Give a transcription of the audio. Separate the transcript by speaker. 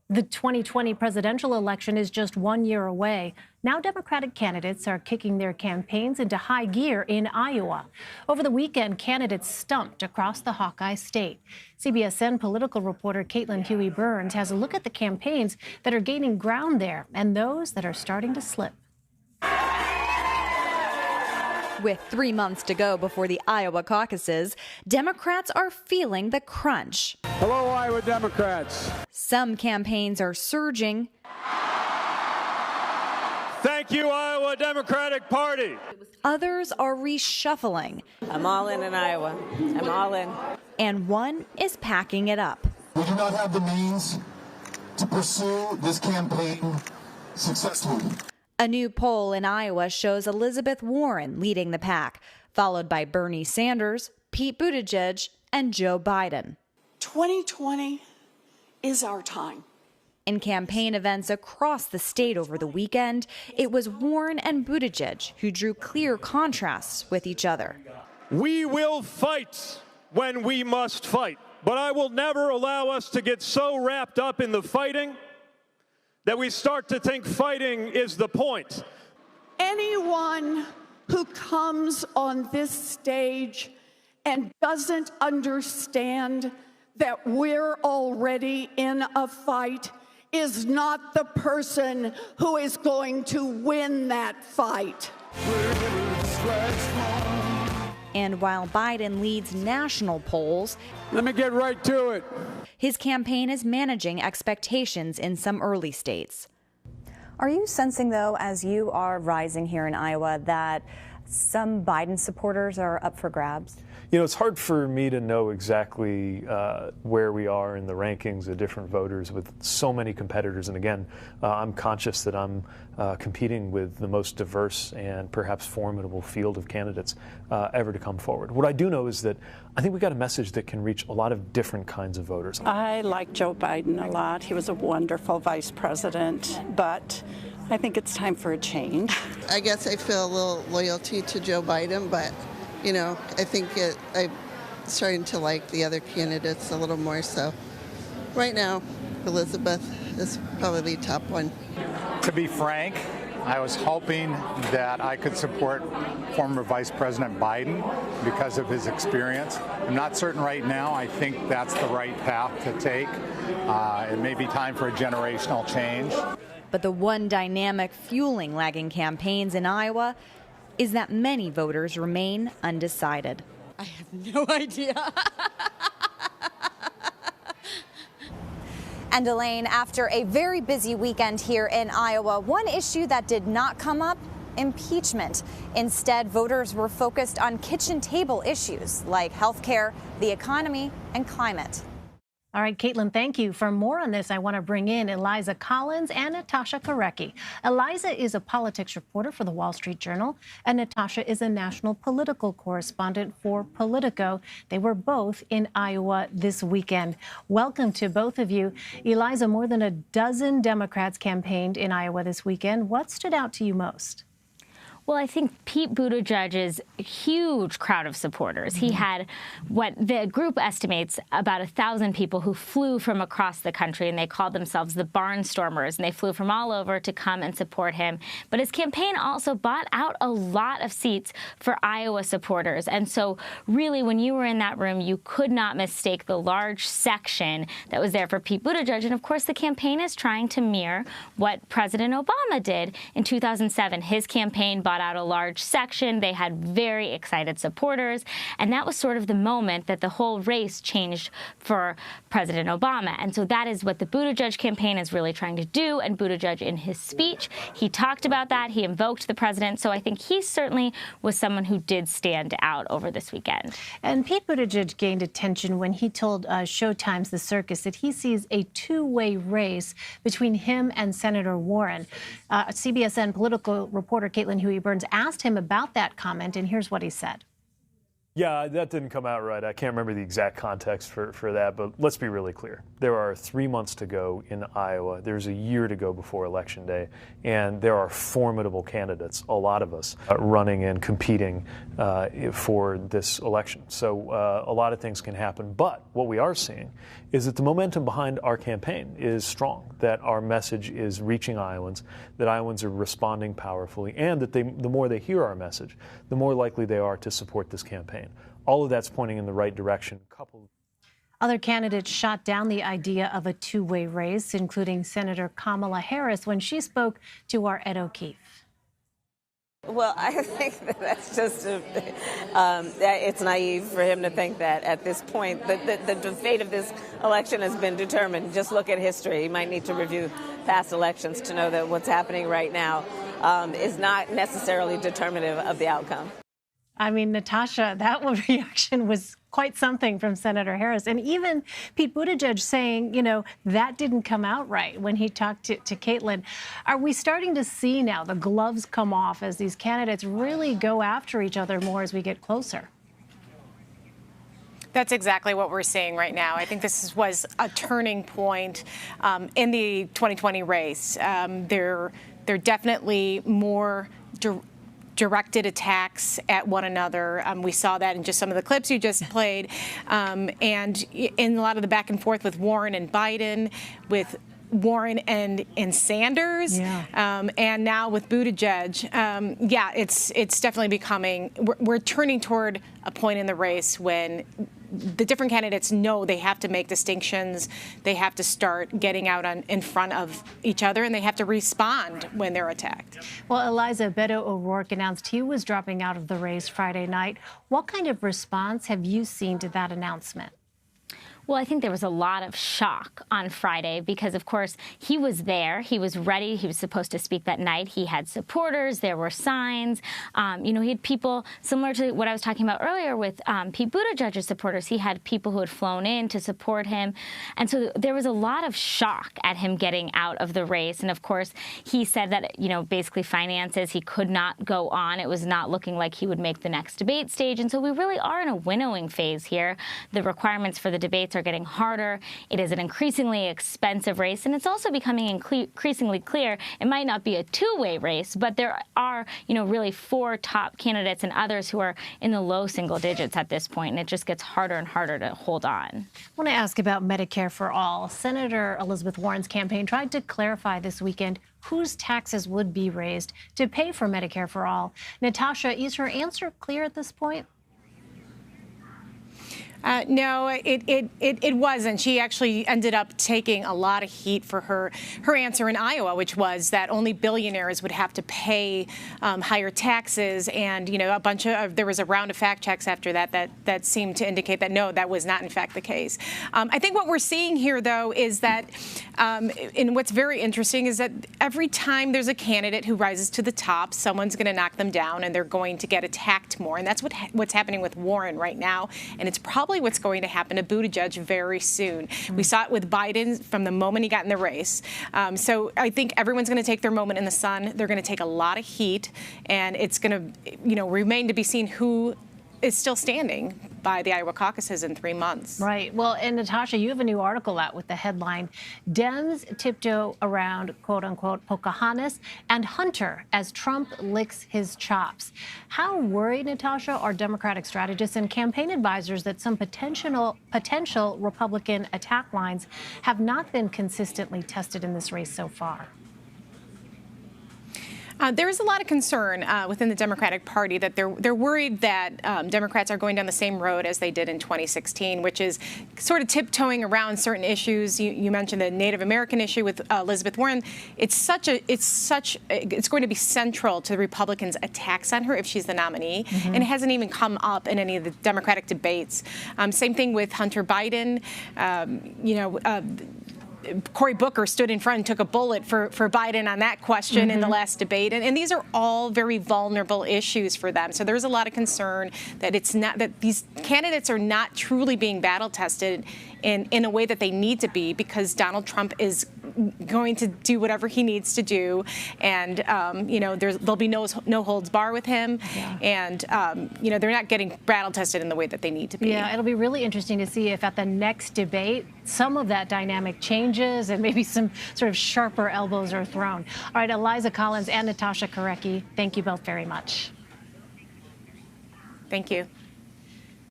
Speaker 1: The 2020 presidential election is just 1 year away. Now Democratic candidates are kicking their campaigns into high gear in Iowa. Over the weekend, candidates stumped across the Hawkeye State. CBSN political reporter Caitlin Huey-Burns has a look at the campaigns that are gaining ground there and those that are starting to slip.
Speaker 2: With 3 months to go before the Iowa caucuses, Democrats are feeling the crunch.
Speaker 3: Hello, Iowa Democrats.
Speaker 2: Some campaigns are surging.
Speaker 3: Thank you, Iowa Democratic Party.
Speaker 2: Others are reshuffling.
Speaker 4: I'm all in Iowa. I'm all in.
Speaker 2: And one is packing it up.
Speaker 5: We do not have the means to pursue this campaign successfully.
Speaker 2: A new poll in Iowa shows Elizabeth Warren leading the pack, followed by Bernie Sanders, Pete Buttigieg, and Joe Biden.
Speaker 6: 2020 is our time.
Speaker 2: In campaign events across the state over the weekend, it was Warren and Buttigieg who drew clear contrasts with each other.
Speaker 3: We will fight when we must fight, but I will never allow us to get so wrapped up in the fighting that we start to think fighting is the point.
Speaker 6: Anyone who comes on this stage and doesn't understand that we're already in a fight is not the person who is going to win that fight.
Speaker 2: And while Biden leads national polls,
Speaker 3: Let me get right to it.
Speaker 2: his campaign is managing expectations in some early states.
Speaker 7: Are you sensing, though, as you are rising here in Iowa, that some Biden supporters are up for grabs?
Speaker 8: You know, it's hard for me to know exactly where we are in the rankings of different voters with so many competitors. And again, I'm conscious that I'm competing with the most diverse and perhaps formidable field of candidates ever to come forward. What I do know is that I think we got a message that can reach a lot of different kinds of voters.
Speaker 9: I like Joe Biden a lot. He was a wonderful vice president, but I think it's time for a change.
Speaker 10: I guess I feel a little loyalty to Joe Biden, but you know, I think I'm starting to like the other candidates a little more. So right now, Elizabeth is probably the top one.
Speaker 11: To be frank, I was hoping that I could support former Vice President Biden because of his experience. I'm not certain right now. I think that's the right path to take. It may be time for a generational change.
Speaker 2: But the one dynamic fueling lagging campaigns in Iowa is that many voters remain undecided.
Speaker 4: I have no idea.
Speaker 7: And Elaine, after a very busy weekend here in Iowa, one issue that did not come up, impeachment. Instead, voters were focused on kitchen table issues like health care, the economy, and climate.
Speaker 1: All right, Caitlin, thank you. For more on this, I want to bring in Eliza Collins and Natasha Korecki. Eliza is a politics reporter for the Wall Street Journal, and Natasha is a national political correspondent for Politico. They were both in Iowa this weekend. Welcome to both of you. Eliza, more than a dozen Democrats campaigned in Iowa this weekend. What stood out to you most?
Speaker 12: Well, I think Pete Buttigieg's huge crowd of supporters. He had what the group estimates about 1,000 people who flew from across the country, and they called themselves the Barnstormers, and they flew from all over to come and support him. But his campaign also bought out a lot of seats for Iowa supporters. And so really, when you were in that room, you could not mistake the large section that was there for Pete Buttigieg. And of course, the campaign is trying to mirror what President Obama did in 2007. His campaign bought out a large section. They had very excited supporters. And that was sort of the moment that the whole race changed for President Obama. And so that is what the Buttigieg campaign is really trying to do. And Buttigieg, in his speech, he talked about that. He invoked the president. So I think he certainly was someone who did stand out over this weekend.
Speaker 1: And Pete Buttigieg gained attention when he told Showtime's The Circus that he sees a two-way race between him and Senator Warren. CBSN political reporter Caitlin Huey-Burns asked him about that comment, and here's what he said.
Speaker 8: Yeah, that didn't come out right. I can't remember the exact context for that, but let's be really clear. There are 3 months to go in Iowa. There's a year to go before Election Day, and there are formidable candidates, a lot of us, running and competing for this election. So a lot of things can happen, but what we are seeing is that the momentum behind our campaign is strong. that our message is reaching Iowans, that Iowans are responding powerfully, and that the more they hear our message, the more likely they are to support this campaign. All of that's pointing in the right direction.
Speaker 1: Other candidates shot down the idea of a two-way race, including Senator Kamala Harris, when she spoke to our Ed O'Keefe.
Speaker 4: Well, I think that's just it's naive for him to think that at this point the fate of this election has been determined. Just look at history. You might need to review past elections to know that what's happening right now is not necessarily determinative of the outcome.
Speaker 1: I mean, Natasha, that reaction was quite something from Senator Harris. And even Pete Buttigieg saying, you know, that didn't come out right when he talked to Caitlin. Are we starting to see now the gloves come off as these candidates really go after each other more as we get closer?
Speaker 13: That's exactly what we're seeing right now. I think this was a turning point in the 2020 race. They're definitely more directed attacks at one another. We saw that in just some of the clips you just played. And in a lot of the back and forth with Warren and Biden, with Warren and Sanders, and now with Buttigieg. Yeah, it's definitely becoming, we're turning toward a point in the race when the different candidates know they have to make distinctions. They have to start getting out in front of each other, and they have to respond when they're attacked.
Speaker 1: Well, Eliza, Beto O'Rourke announced he was dropping out of the race Friday night. What kind of response have you seen to that announcement?
Speaker 12: Well, I think there was a lot of shock on Friday because, of course, he was there. He was ready. He was supposed to speak that night. He had supporters. There were signs. You know, he had people similar to what I was talking about earlier with Pete Buttigieg's supporters. He had people who had flown in to support him. And so there was a lot of shock at him getting out of the race. And, of course, he said that, you know, basically finances, he could not go on. It was not looking like he would make the next debate stage. And so we really are in a winnowing phase here. The requirements for the debates are getting harder. It is an increasingly expensive race, and it's also becoming increasingly clear it might not be a two-way race, but there are, you know, really four top candidates and others who are in the low single digits at this point, and it just gets harder and harder to hold on.
Speaker 1: I want to ask about Medicare for All. Senator Elizabeth Warren's campaign tried to clarify this weekend whose taxes would be raised to pay for Medicare for All. Natasha, is her answer clear at this point?
Speaker 13: No, it wasn't. She actually ended up taking a lot of heat for her answer in Iowa, which was that only billionaires would have to pay higher taxes. And, you know, there was a round of fact checks after that seemed to indicate that, no, that was not, in fact, the case. I think what we're seeing here, though, is that, and what's very interesting is that every time there's a candidate who rises to the top, someone's going to knock them down and they're going to get attacked more. And that's what's happening with Warren right now. And it's probably what's going to happen to Buttigieg very soon. We saw it with Biden from the moment he got in the race. So I think everyone's going to take their moment in the sun. They're going to take a lot of heat, and it's going to, you know, remain to be seen who is still standing by the Iowa caucuses in 3 months.
Speaker 1: Right. Well, and Natasha, you have a new article out with the headline, Dems tiptoe around, quote unquote, Pocahontas and Hunter as Trump licks his chops. How worried, Natasha, are Democratic strategists and campaign advisors that some potential Republican attack lines have not been consistently tested in this race so far?
Speaker 13: There is a lot of concern within the Democratic Party that they're worried that Democrats are going down the same road as they did in 2016, which is sort of tiptoeing around certain issues. You mentioned the Native American issue with Elizabeth Warren. It's going to be central to the Republicans' attacks on her if she's the nominee, and it hasn't even come up in any of the Democratic debates. Same thing with Hunter Biden. Cory Booker stood in front and took a bullet for Biden on that question in the last debate. And these are all very vulnerable issues for them. So there's a lot of concern that these candidates are not truly being battle tested in a way that they need to be, because Donald Trump is going to do whatever he needs to do. And, there'll be no holds bar with him. Yeah. And, they're not getting battle tested in the way that they need to be.
Speaker 1: Yeah, it'll be really interesting to see if at the next debate, some of that dynamic changes and maybe some sort of sharper elbows are thrown. All right, Eliza Collins and Natasha Korecki, thank you both very much.
Speaker 13: Thank you.